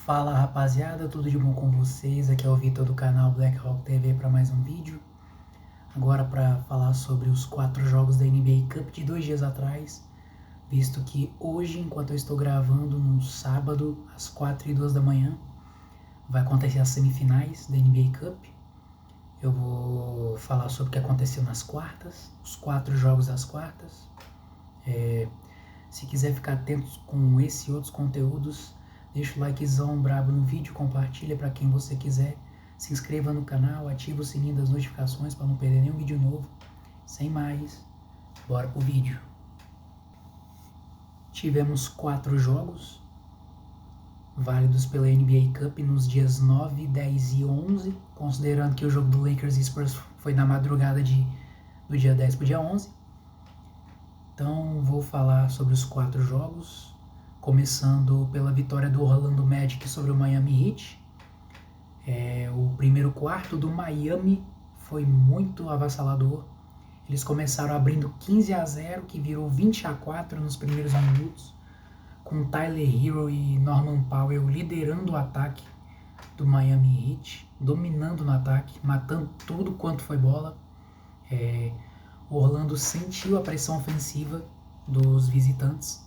Fala rapaziada, tudo de bom com vocês? Aqui é o Vitor do canal Black Hawk TV para mais um vídeo. Agora para falar sobre os 4 jogos da NBA Cup de 2 dias atrás, visto que hoje, enquanto eu estou gravando no sábado, às 4h02 da manhã, vai acontecer as semifinais da NBA Cup. Eu vou falar sobre o que aconteceu nas quartas, os 4 jogos das quartas. Se quiser ficar atento com esse e outros conteúdos, deixa o likezão brabo no vídeo, compartilha para quem você quiser, se inscreva no canal, ativa o sininho das notificações para não perder nenhum vídeo novo. Sem mais, bora pro vídeo. Tivemos 4 jogos válidos pela NBA Cup nos dias 9, 10 e 11, considerando que o jogo do Lakers e Spurs foi na madrugada do dia 10 pro dia 11. Então vou falar sobre os 4 jogos, começando pela vitória do Orlando Magic sobre o Miami Heat. O primeiro quarto do Miami foi muito avassalador. Eles começaram abrindo 15-0, que virou 20-4 nos primeiros minutos, com Tyler Hero e Norman Powell liderando o ataque do Miami Heat, dominando no ataque, matando tudo quanto foi bola. O Orlando sentiu a pressão ofensiva dos visitantes,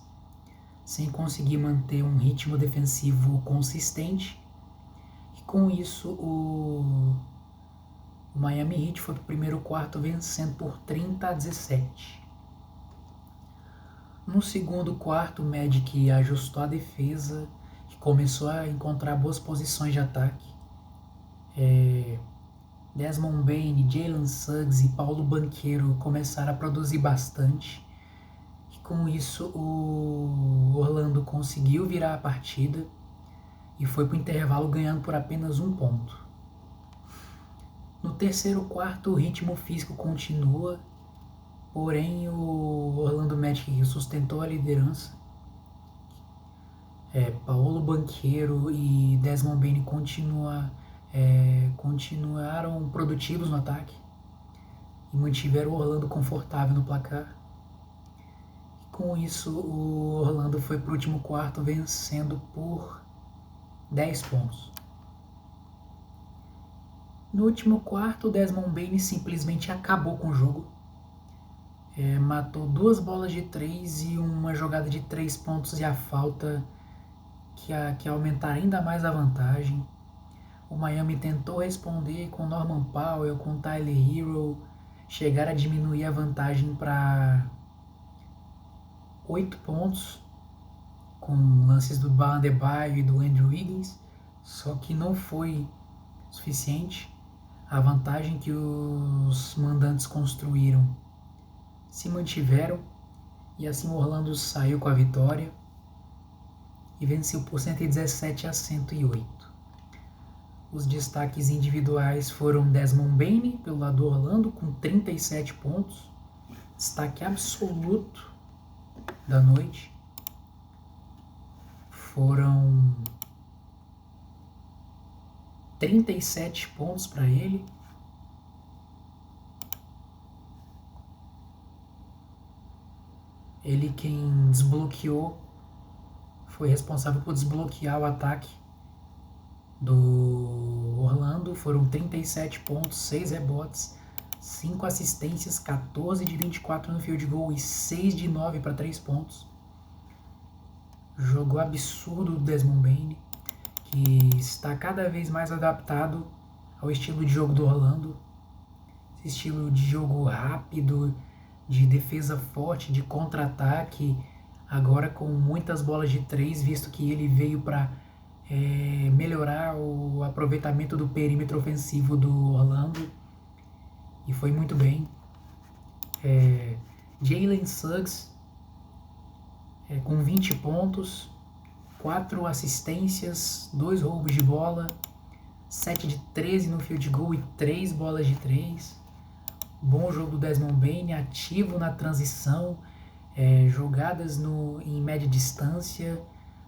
sem conseguir manter um ritmo defensivo consistente. E com isso, o Miami Heat foi para o primeiro quarto vencendo por 30-17. No segundo quarto, o Magic ajustou a defesa e começou a encontrar boas posições de ataque. Desmond Bane, Jalen Suggs e Paulo Banchero começaram a produzir bastante. E com isso, o Orlando conseguiu virar a partida e foi para o intervalo ganhando por apenas 1 ponto. No terceiro quarto, o ritmo físico continua, porém o Orlando Magic sustentou a liderança. Paulo Banchero e Desmond Bane continuaram produtivos no ataque e mantiveram o Orlando confortável no placar. E com isso, o Orlando foi para o último quarto vencendo por 10 pontos. No último quarto, o Desmond Bane simplesmente acabou com o jogo. Matou 2 bolas de 3 e uma jogada de 3 pontos e a falta que aumentar ainda mais a vantagem. O Miami tentou responder com Norman Powell, com Tyler Hero, chegaram a diminuir a vantagem para 8 pontos, com lances do Bam Adebayo e do Andrew Wiggins, só que não foi suficiente. A vantagem que os mandantes construíram se mantiveram e assim o Orlando saiu com a vitória e venceu por 117-108. Os destaques individuais foram Desmond Bane, pelo lado do Orlando, com 37 pontos. Destaque absoluto da noite. Foram 37 pontos para ele. Ele quem desbloqueou, foi responsável por desbloquear o ataque do Orlando. Foram 37 pontos, 6 rebotes, 5 assistências, 14 de 24 no field goal e 6 de 9 para 3 pontos. Jogo absurdo do Desmond Bane, que está cada vez mais adaptado ao estilo de jogo do Orlando. Esse estilo de jogo rápido, de defesa forte, de contra-ataque, agora com muitas bolas de 3, visto que ele veio para melhorar o aproveitamento do perímetro ofensivo do Orlando, e foi muito bem. Jalen Suggs com 20 pontos, 4 assistências, 2 roubos de bola, 7 de 13 no field goal e 3 bolas de 3. Bom jogo do Desmond Bane, ativo na transição, jogadas em média distância,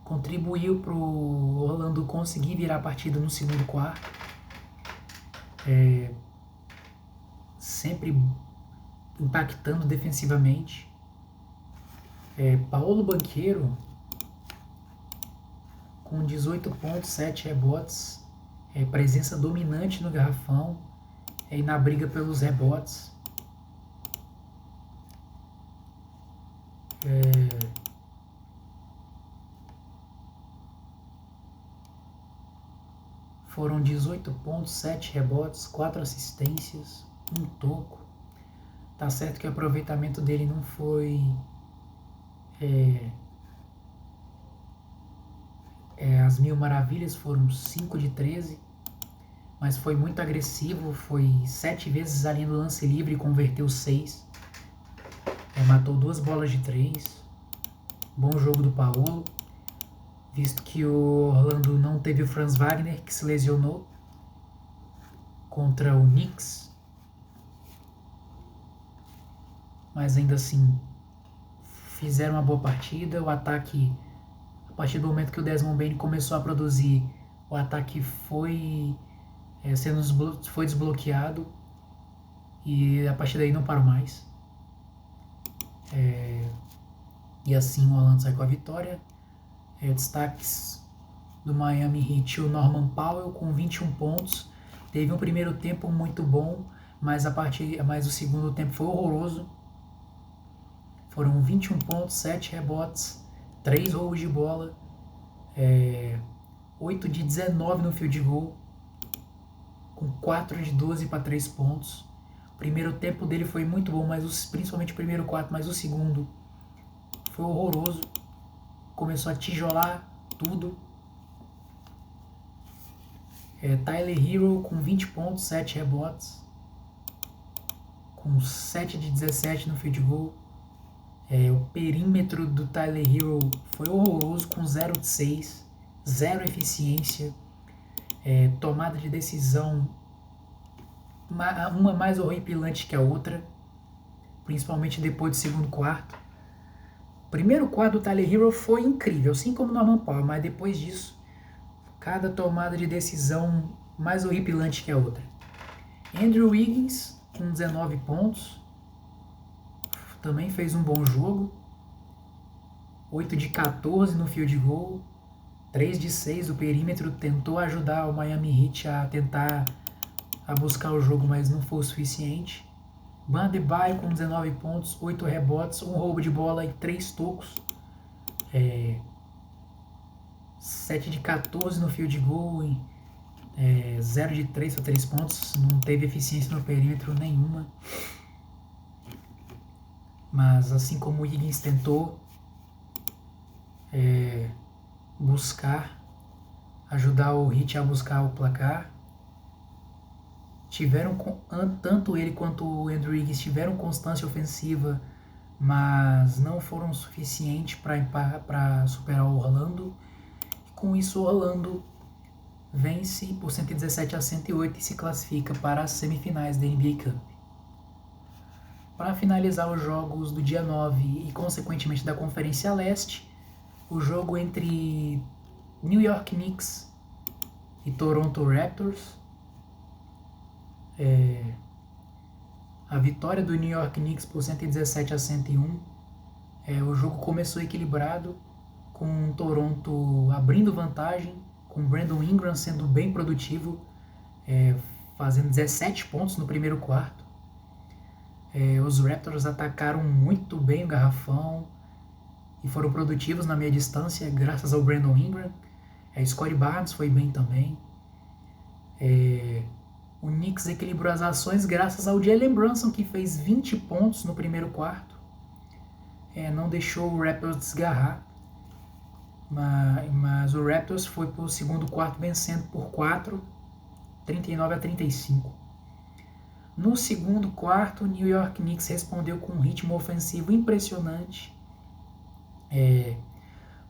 contribuiu para o Orlando conseguir virar a partida no segundo quarto. Sempre impactando defensivamente. Paulo Banchero com 18 pontos, 7 rebotes, presença dominante no garrafão e na briga pelos rebotes. Foram 18 pontos, 7 rebotes, 4 assistências, 1 toco. Tá certo que o aproveitamento dele não foi as mil maravilhas, foram 5 de 13, mas foi muito agressivo, foi 7 vezes a linha do lance livre e converteu 6. Matou 2 bolas de 3. Bom jogo do Paolo, visto que o Orlando não teve o Franz Wagner, que se lesionou contra o Knicks. Mas ainda assim, fizeram uma boa partida. O ataque, a partir do momento que o Desmond Bane começou a produzir, o ataque foi desbloqueado e a partir daí não parou mais. E assim o Orlando sai com a vitória. Destaques do Miami Heat, o Norman Powell com 21 pontos. Teve um primeiro tempo muito bom, mas o segundo tempo foi horroroso. Foram 21 pontos, 7 rebotes, 3 roubos de bola, 8 de 19 no field goal, com 4 de 12 para 3 pontos. O primeiro tempo dele foi muito bom, principalmente o primeiro quarto, mas o segundo foi horroroso. Começou a tijolar tudo. Tyler Hero com 20 pontos, 7 rebotes, com 7 de 17 no field goal. O perímetro do Tyler Hero foi horroroso, com 0 de 6, 0 eficiência, tomada de decisão uma mais horripilante que a outra, principalmente depois do segundo quarto. O primeiro quarto do Tyler Hero foi incrível, assim como o Norman Powell, mas depois disso, cada tomada de decisão mais horripilante que a outra. Andrew Wiggins com 19 pontos, também fez um bom jogo, 8 de 14 no field goal, 3 de 6 do perímetro, tentou ajudar o Miami Heat a buscar o jogo, mas não foi o suficiente. Bam Adebayo com 19 pontos, 8 rebotes, 1 roubo de bola e 3 tocos, 7 de 14 no field goal, 0 de 3 para 3 pontos, não teve eficiência no perímetro nenhuma. Mas assim como o Higgins tentou ajudar o Heat a buscar o placar, tanto ele quanto o Andrew Wiggins tiveram constância ofensiva, mas não foram suficientes para superar o Orlando. E com isso o Orlando vence por 117-108 e se classifica para as semifinais da NBA Cup. Para finalizar os jogos do dia 9 e consequentemente da Conferência Leste, o jogo entre New York Knicks e Toronto Raptors. A vitória do New York Knicks por 117-101. O jogo começou equilibrado, com Toronto abrindo vantagem, com Brandon Ingram sendo bem produtivo, fazendo 17 pontos no primeiro quarto. Os Raptors atacaram muito bem o garrafão e foram produtivos na meia distância, graças ao Brandon Ingram. Scottie Barnes foi bem também. O Knicks equilibrou as ações graças ao Jalen Brunson, que fez 20 pontos no primeiro quarto. Não deixou o Raptors desgarrar. Mas o Raptors foi para o segundo quarto vencendo por 4, 39-35. No segundo quarto, o New York Knicks respondeu com um ritmo ofensivo impressionante,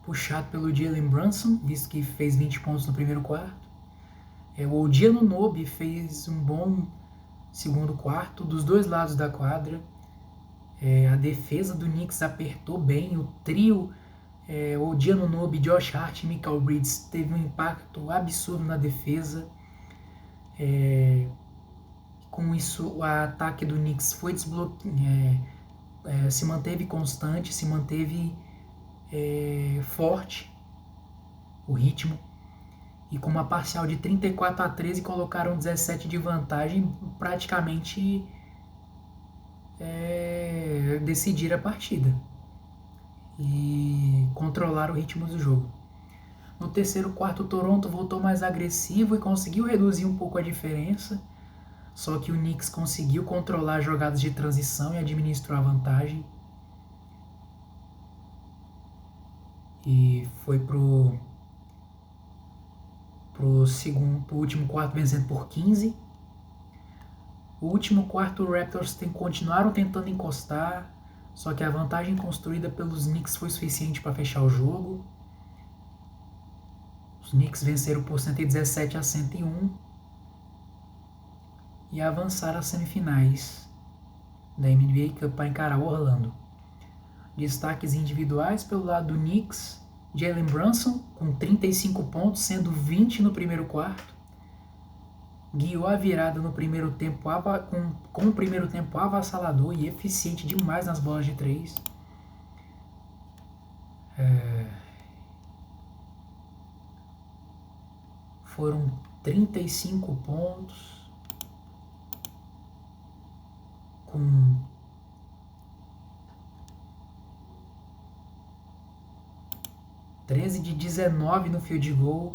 puxado pelo Jalen Brunson, visto que fez 20 pontos no primeiro quarto. O OG Anunoby fez um bom segundo quarto, dos dois lados da quadra. A defesa do Knicks apertou bem, o trio OG Anunoby, Josh Hart e Mikal Bridges teve um impacto absurdo na defesa. Com isso, o ataque do Knicks foi se manteve constante, se manteve forte. o ritmo. E com uma parcial de 34-13 colocaram 17 de vantagem, praticamente decidir a partida e controlar o ritmo do jogo. No terceiro quarto, o Toronto voltou mais agressivo e conseguiu reduzir um pouco a diferença, só que o Knicks conseguiu controlar as jogadas de transição e administrou a vantagem. E foi pro último quarto vencendo por 15. O último quarto, o Raptors continuaram tentando encostar, só que a vantagem construída pelos Knicks foi suficiente para fechar o jogo. Os Knicks venceram por 117-101 e avançaram às semifinais da NBA Cup para encarar o Orlando. Destaques individuais pelo lado do Knicks: Jalen Brunson com 35 pontos, sendo 20 no primeiro quarto. Guiou a virada no primeiro tempo com o primeiro tempo avassalador e eficiente demais nas bolas de 3. Foram 35 pontos com 13 de 19 no field goal,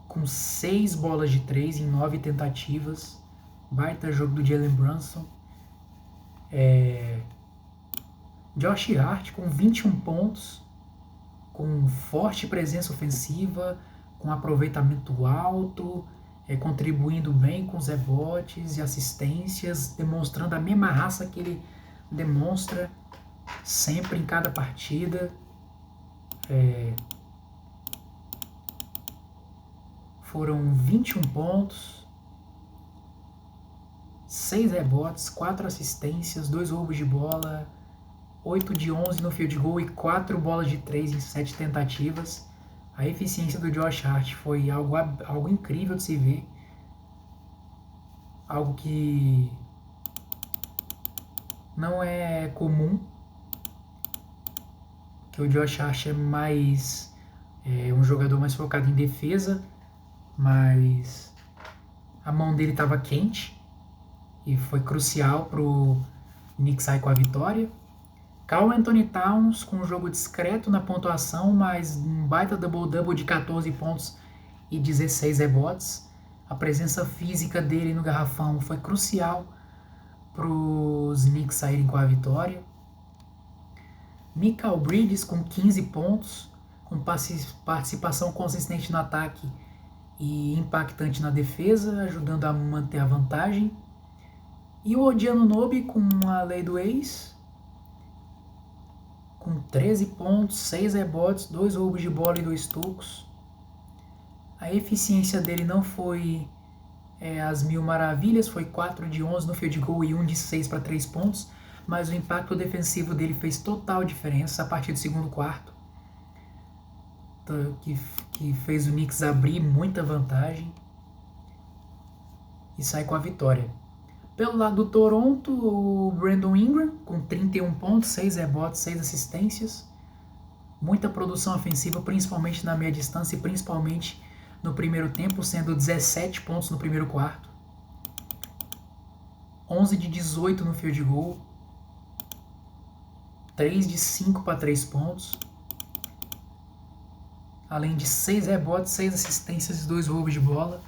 com 6 bolas de 3 em 9 tentativas. Baita jogo do Jalen Brunson. Josh Hart com 21 pontos, com forte presença ofensiva, com aproveitamento alto, contribuindo bem com os rebotes e assistências, demonstrando a mesma raça que ele demonstra sempre em cada partida. Foram 21 pontos, 6 rebotes, 4 assistências, 2 roubos de bola, 8 de 11 no field goal e 4 bolas de 3 em 7 tentativas. A eficiência do Josh Hart foi algo incrível de se ver. Algo que não é comum, que o Josh Hart é mais um jogador mais focado em defesa, mas a mão dele estava quente e foi crucial para o Knicks sair com a vitória. Karl-Anthony Towns com um jogo discreto na pontuação, mas um baita double-double de 14 pontos e 16 rebotes. A presença física dele no garrafão foi crucial para os Knicks saírem com a vitória. Mikal Bridges com 15 pontos, com participação consistente no ataque e impactante na defesa, ajudando a manter a vantagem. E o OG Anunoby com a lei do ex, com 13 pontos, 6 rebotes, 2 roubos de bola e 2 tocos. A eficiência dele não foi as mil maravilhas, foi 4 de 11 no field goal e 1 de 6 para 3 pontos, mas o impacto defensivo dele fez total diferença a partir do segundo quarto, que fez o Knicks abrir muita vantagem e sair com a vitória. Pelo lado do Toronto, o Brandon Ingram com 31 pontos, 6 rebotes, 6 assistências. Muita produção ofensiva, principalmente na meia distância e principalmente no primeiro tempo, sendo 17 pontos no primeiro quarto. 11 de 18 no field goal. 3 de 5 para 3 pontos. Além de 6 rebotes, 6 assistências e 2 roubos de bola.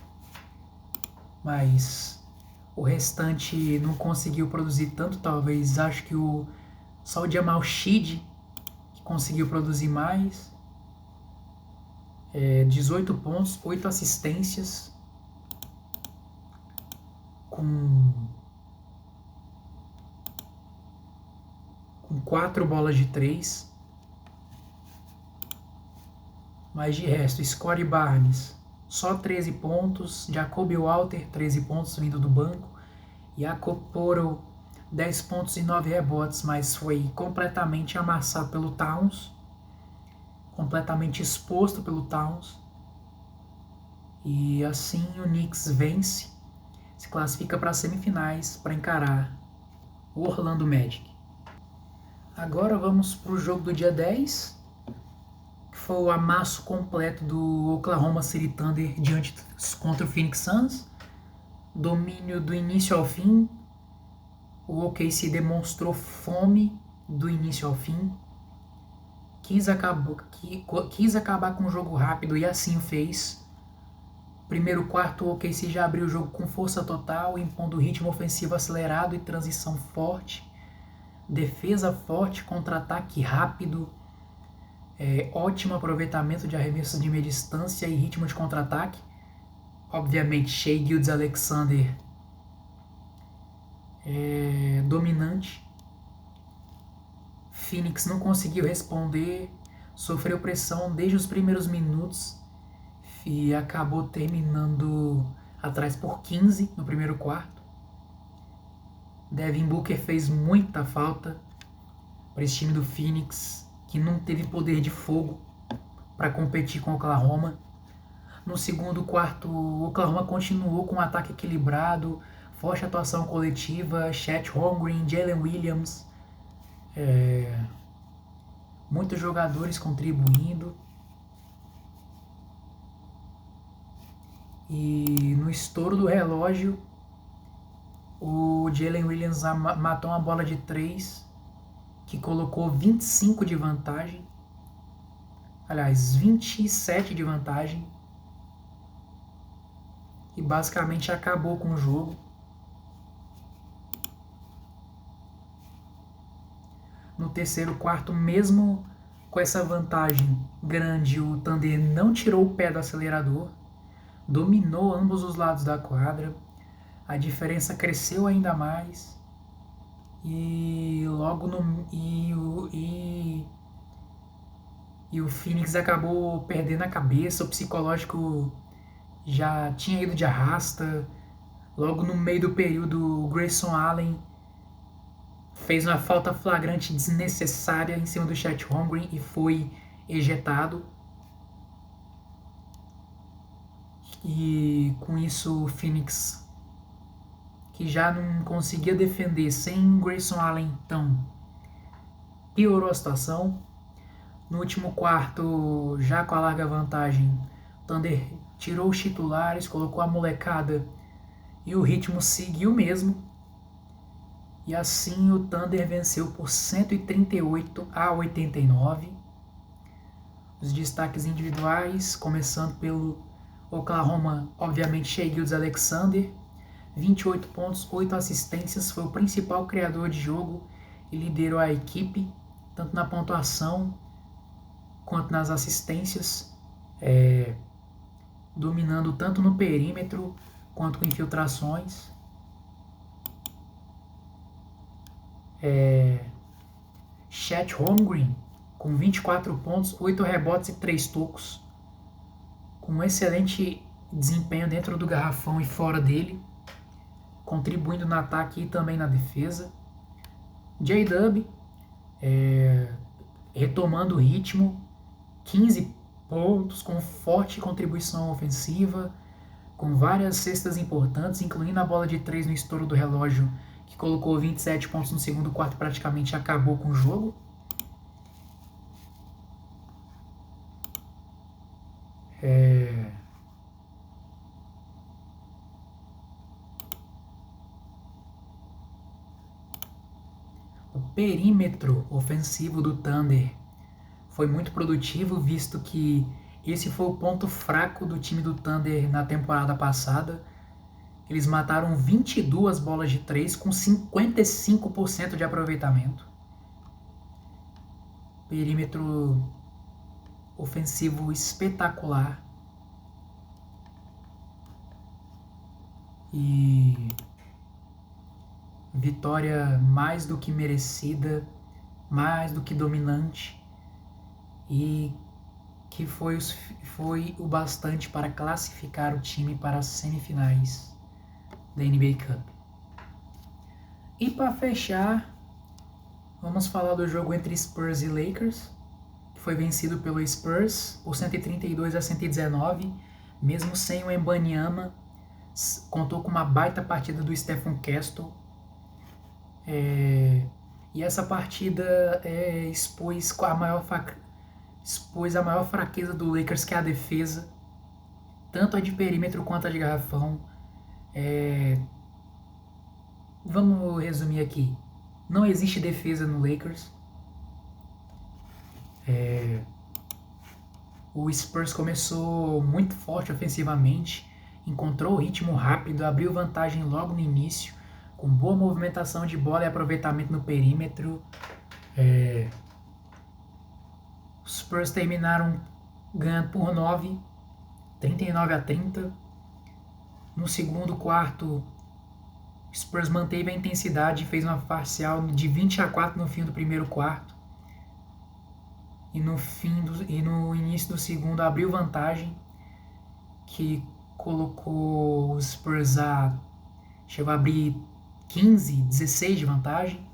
Mas o restante não conseguiu produzir tanto, talvez. Acho que só o Jamal Shead que conseguiu produzir mais. 18 pontos, 8 assistências, com 4 bolas de 3. Mas de resto, Scottie Barnes, só 13 pontos. Jacoby Walter, 13 pontos vindo do banco. Jakob Poeltl, 10 pontos e 9 rebotes, mas foi completamente amassado pelo Towns. Completamente exposto pelo Towns. E assim o Knicks vence, se classifica para as semifinais para encarar o Orlando Magic. Agora vamos para o jogo do dia 10, foi o amasso completo do Oklahoma City Thunder contra o Phoenix Suns. Domínio do início ao fim. O OKC demonstrou fome do início ao fim. Quis acabar com o jogo rápido e assim o fez. Primeiro quarto, o OKC já abriu o jogo com força total, impondo ritmo ofensivo acelerado e transição forte. Defesa forte, contra-ataque rápido. Ótimo aproveitamento de arremessos de meia distância e ritmo de contra-ataque. Obviamente, Shai Gilgeous-Alexander dominante. Phoenix não conseguiu responder, sofreu pressão desde os primeiros minutos e acabou terminando atrás por 15 no primeiro quarto. Devin Booker fez muita falta para esse time do Phoenix, que não teve poder de fogo para competir com o Oklahoma. No segundo quarto, o Oklahoma continuou com um ataque equilibrado, forte atuação coletiva, Chet Holmgren, Jalen Williams, muitos jogadores contribuindo. E no estouro do relógio, o Jalen Williams matou uma bola de 3 que colocou 25 de vantagem. Aliás, 27 de vantagem. E basicamente acabou com o jogo. No terceiro quarto, mesmo com essa vantagem grande, o Thunder não tirou o pé do acelerador. Dominou ambos os lados da quadra. A diferença cresceu ainda mais. E logo o Phoenix acabou perdendo a cabeça. O psicológico já tinha ido de arrasta. Logo no meio do período, o Grayson Allen fez uma falta flagrante desnecessária em cima do Chet Holmgren e foi ejetado. E com isso o Phoenix, que já não conseguia defender sem Grayson Allen, então piorou a situação. No último quarto, já com a larga vantagem, o Thunder tirou os titulares, colocou a molecada e o ritmo seguiu mesmo. E assim o Thunder venceu por 138-89. Os destaques individuais, começando pelo Oklahoma, obviamente, Shai Gilgeous-Alexander, 28 pontos, 8 assistências, foi o principal criador de jogo e liderou a equipe, tanto na pontuação quanto nas assistências, dominando tanto no perímetro quanto com infiltrações. Chet Holmgren, com 24 pontos, 8 rebotes e 3 tocos, com um excelente desempenho dentro do garrafão e fora dele, contribuindo no ataque e também na defesa. J-Dub, retomando o ritmo, 15 pontos, com forte contribuição ofensiva, com várias cestas importantes, incluindo a bola de 3 no estouro do relógio, que colocou 27 pontos no segundo quarto, praticamente acabou com o jogo. O perímetro ofensivo do Thunder foi muito produtivo, visto que esse foi o ponto fraco do time do Thunder na temporada passada. Eles mataram 22 bolas de 3 com 55% de aproveitamento. Perímetro ofensivo espetacular. E vitória mais do que merecida, mais do que dominante, e que foi o bastante para classificar o time para as semifinais da NBA Cup. E para fechar, vamos falar do jogo entre Spurs e Lakers, que foi vencido pelo Spurs por 132-119, mesmo sem o Wembanyama. Contou com uma baita partida do Stephen Castle. E essa partida expôs a maior expôs a maior fraqueza do Lakers, que é a defesa, tanto a de perímetro quanto a de garrafão. Vamos resumir aqui. Não existe defesa no Lakers. O Spurs começou muito forte ofensivamente, encontrou o ritmo rápido, abriu vantagem logo no início, com boa movimentação de bola e aproveitamento no perímetro. Os Spurs terminaram ganhando por 9, 39-30. No segundo quarto, o Spurs manteve a intensidade e fez uma parcial de 20-4 no fim do primeiro quarto. E no início do segundo abriu vantagem, que colocou os Spurs chegou a abrir 15, 16 de vantagem.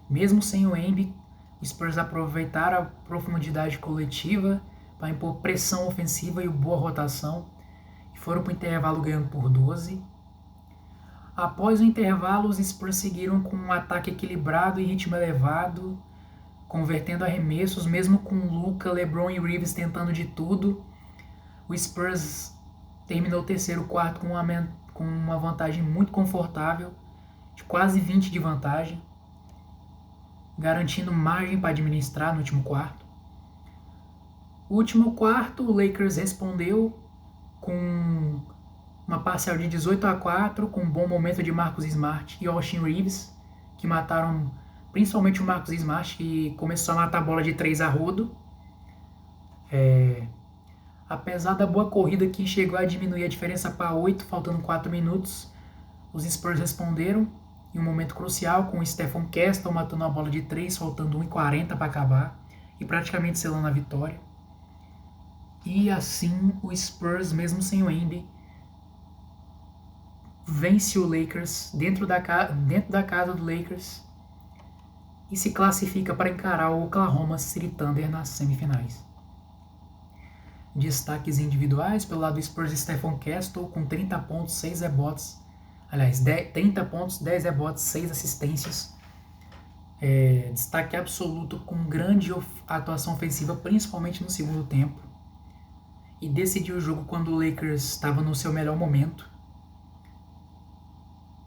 Mesmo sem o Embiid, os Spurs aproveitaram a profundidade coletiva para impor pressão ofensiva e boa rotação, e foram para o intervalo ganhando por 12. Após o intervalo, os Spurs seguiram com um ataque equilibrado e ritmo elevado, convertendo arremessos, mesmo com Luka, LeBron e Reeves tentando de tudo. O Spurs terminou o terceiro quarto com uma vantagem muito confortável, de quase 20 de vantagem, garantindo margem para administrar no último quarto. O último quarto, o Lakers respondeu com uma parcial de 18-4, com um bom momento de Marcus Smart e Austin Reeves, que mataram principalmente o Marcus Smart, que começou a matar a bola de 3 a rodo. Apesar da boa corrida que chegou a diminuir a diferença para 8, faltando 4 minutos, os Spurs responderam em um momento crucial, com o Stephon Castle matando a bola de 3, faltando 1:40 para acabar, e praticamente selando a vitória. E assim o Spurs, mesmo sem o Embiid, vence o Lakers dentro da casa do Lakers e se classifica para encarar o Oklahoma City Thunder nas semifinais. Destaques individuais: pelo lado do Spurs, Stephon Castle com 30 pontos, 6 rebotes. Aliás, 30 pontos, 10 rebotes, 6 assistências. Destaque absoluto, com grande atuação ofensiva, principalmente no segundo tempo. E decidiu o jogo quando o Lakers estava no seu melhor momento,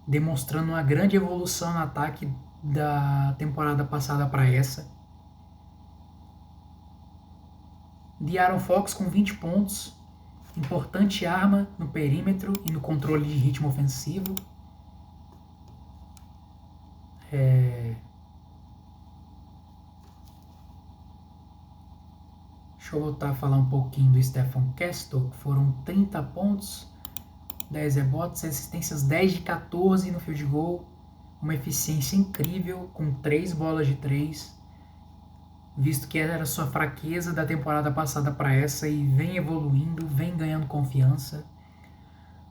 demonstrando uma grande evolução no ataque da temporada passada para essa. De'Aaron Fox com 20 pontos, importante arma no perímetro e no controle de ritmo ofensivo. Deixa eu voltar a falar um pouquinho do Stephon Castle, que foram 30 pontos, 10 rebotes, assistências 10 de 14 no field goal, uma eficiência incrível, com 3 bolas de 3, visto que era sua fraqueza da temporada passada para essa, e vem evoluindo, vem ganhando confiança.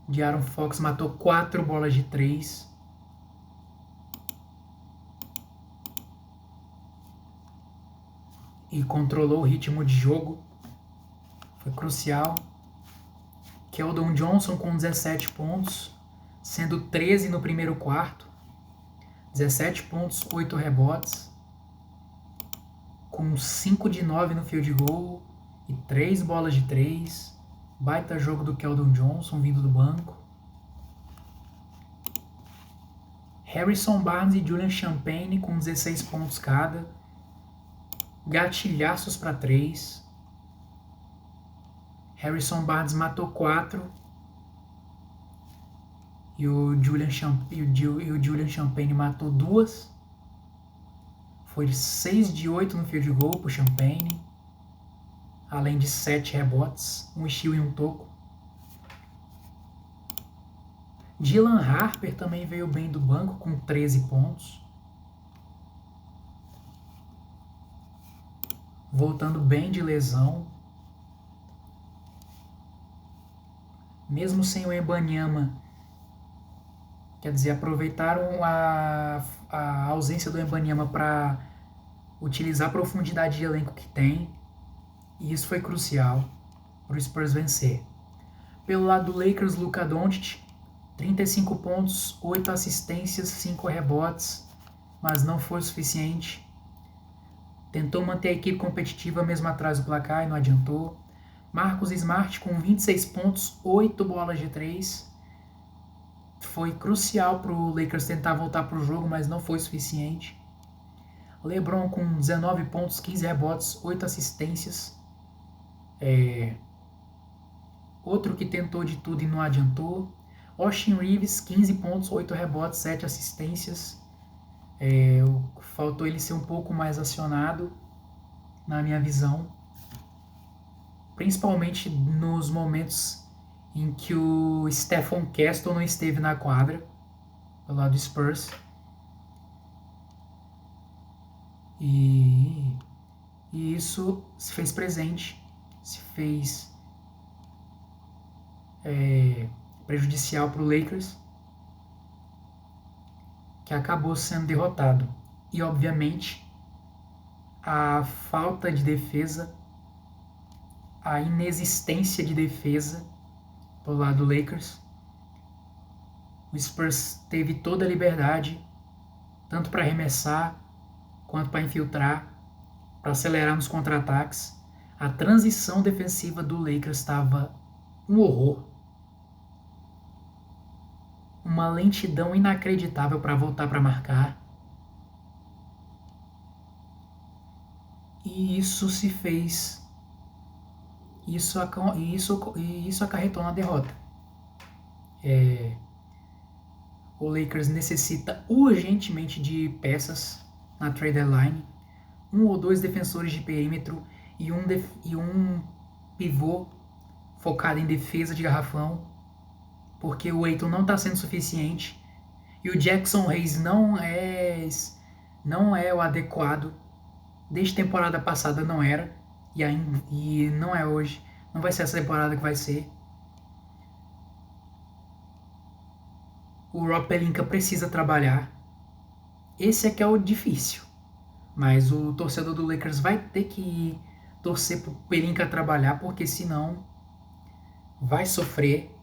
De'Aaron Fox matou 4 bolas de 3. E controlou o ritmo de jogo. Foi crucial. Keldon Johnson com 17 pontos, sendo 13 no primeiro quarto. 17 pontos, 8 rebotes. Com 5 de 9 no field goal e 3 bolas de 3. Baita jogo do Keldon Johnson vindo do banco. Harrison Barnes e Julian Champagne com 16 pontos cada. Gatilhaços para 3. Harrison Barnes matou 4. E o Julian Champagne matou 2. Foi 6 de 8 no field goal para o Champagne. Além de 7 rebotes, um steal e um toco. Dylan Harper também veio bem do banco com 13 pontos. Voltando bem de lesão. Mesmo sem o Wembanyama, quer dizer, aproveitaram a ausência do Wembanyama para utilizar a profundidade de elenco que tem, e isso foi crucial para o Spurs vencer. Pelo lado do Lakers, Luka Doncic, 35 pontos, 8 assistências, 5 rebotes, mas não foi o suficiente. tentou manter a equipe competitiva mesmo atrás do placar e não adiantou. Marcus Smart com 26 pontos, 8 bolas de 3. Foi crucial para o Lakers tentar voltar para o jogo, mas não foi suficiente. LeBron com 19 pontos, 15 rebotes, 8 assistências. Outro que tentou de tudo e não adiantou. Austin Reeves, 15 pontos, 8 rebotes, 7 assistências. Faltou ele ser um pouco mais acionado, na minha visão. Principalmente nos momentos em que o Stephon Castle não esteve na quadra, pelo lado do Spurs. E isso se fez presente, se fez prejudicial para o Lakers, que acabou sendo derrotado. E, obviamente, a falta de defesa, a inexistência de defesa pelo lado do Lakers. O Spurs teve toda a liberdade, tanto para arremessar, quanto para infiltrar, para acelerar nos contra-ataques. A transição defensiva do Lakers estava um horror. Uma lentidão inacreditável para voltar para marcar. E isso se fez... Isso acarretou na derrota. O Lakers necessita urgentemente de peças na trade deadline. 1 ou 2 defensores de perímetro e um pivô focado em defesa de garrafão, porque o Ayton não está sendo suficiente e o Jackson Hayes não é o adequado. Desde a temporada passada não era e não é hoje. Não vai ser essa temporada que vai ser. O Rob Pelinka precisa trabalhar. Esse aqui é o difícil. Mas o torcedor do Lakers vai ter que torcer pro Pelinka trabalhar, porque senão vai sofrer.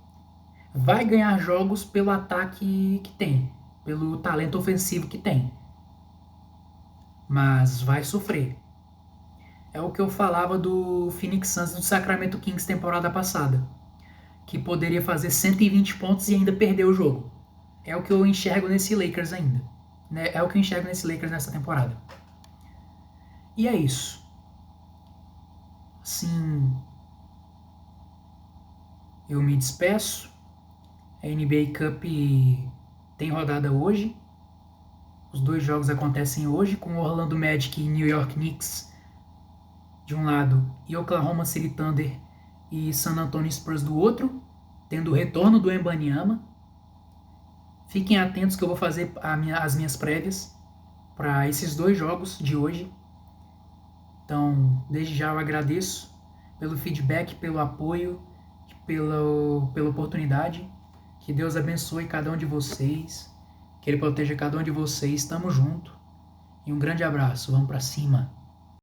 Vai ganhar jogos pelo ataque que tem, pelo talento ofensivo que tem. Mas vai sofrer. É o que eu falava do Phoenix Suns e do Sacramento Kings temporada passada, que poderia fazer 120 pontos e ainda perder o jogo. É o que eu enxergo nesse Lakers ainda. É o que eu enxergo nesse Lakers nessa temporada. E é isso. Assim, eu me despeço. A NBA Cup tem rodada hoje. Os 2 jogos acontecem hoje, com Orlando Magic e New York Knicks de um lado e Oklahoma City Thunder e San Antonio Spurs do outro, tendo o retorno do Wembanyama. Fiquem atentos que eu vou fazer as minhas prévias para esses 2 jogos de hoje. Então, desde já eu agradeço pelo feedback, pelo apoio, pela oportunidade. Que Deus abençoe cada um de vocês, que Ele proteja cada um de vocês. Tamo junto e um grande abraço. Vamos para cima.